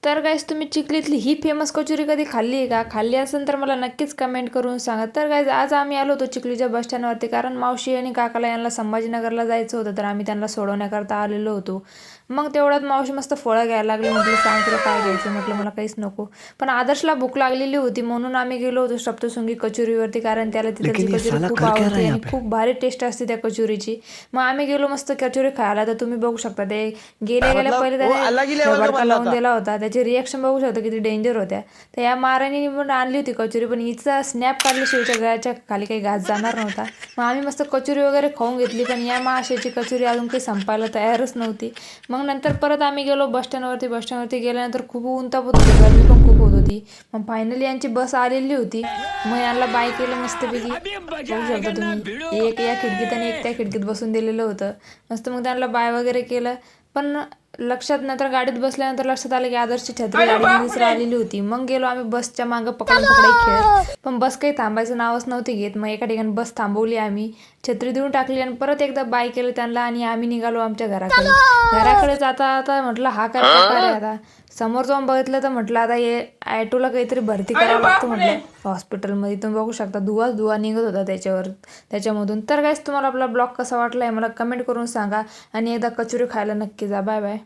तर गाईज तुम्ही चिखलीतली ही फेमस कचोरी कधी खाल्ली आहे का? खाल्ली असेल तर मला नक्कीच कमेंट करून सांगा. तर गाईज आज आम्ही आलो होतो चिखलीच्या बस स्टँडवरती, कारण मावशी आणि काकाला यांना संभाजीनगरला जायचं होतं, तर आम्ही त्यांना सोडवण्याकरता आलेलो होतो. मग तेवढ्यात मावशी मस्त फळं घ्यायला लागली. म्हटलं सांग तुला काय घ्यायचं, म्हटलं मला काहीच नको. पण आदर्शला भूक लागलेली होती म्हणून आम्ही गेलो होतो सप्तशृंगी कचोरीवरती, कारण त्याला तिथलची कचोरी खूप आवडते आणि खूप भारी टेस्ट असते त्या कचोरीची. मग आम्ही गेलो मस्त कचोरी खायला. तर तुम्ही बघू शकता ते गेल्या गेल्या पहिले त्याने बडका लावून दिला होता. त्याची रिॲक्शन बघू शकता किती डेंजर होत्या. तर या महाराणीने पण आणली होती कचोरी, पण हिचा स्नॅप काढल्याशिवाय हिच्या गळ्याच्या खाली काही घास जाणार नव्हता. मग आम्ही मस्त कचोरी वगैरे खाऊन घेतली, पण या माशाची कचोरी अजून काही संपायला तयारच नव्हती. मग नंतर परत आम्ही गेलो बस स्टँडवरती गेल्यानंतर खूप ऊन तापत होती, गरमी पण खूप होत होती. मग फायनली यांची बस आलेली होती. मग यांना बाय केलं मस्तपैकी. बघू शकता तुम्ही, एक या खिडकीत आणि एक त्या खिडकीत बसून दिलेलं होतं. मस्त मग त्यांना बाय वगैरे केलं. पण लक्षात नंतर गाडीत बसल्यानंतर लक्षात आलं की आदर्शची छत्री गाडीमध्येच राहिलेली होती. मग गेलो आम्ही बसच्या मागं पकडून पकडाई खेळत, पण बस काही थांबायचं नावच नव्हती घेत. मग एका ठिकाणी बस थांबवली, आम्ही छत्री देऊन टाकली आणि परत एकदा बाय केलं त्यांना आणि आम्ही निघालो आमच्या घराकडे जाता आता म्हटलं हा काय प्रकार आहे. आता समोर जाऊन बघितलं तर म्हटलं आता हे ॲटोला काहीतरी भरती करावं लागतं म्हटलं हॉस्पिटलमध्ये. तुम्ही बघू शकता धुवा निघत होता त्याच्यामधून. तर काहीच तुम्हाला आपला ब्लॉग कसा वाटला आहे मला कमेंट करून सांगा आणि एकदा कचोरी खायला नक्की जा. Bye bye.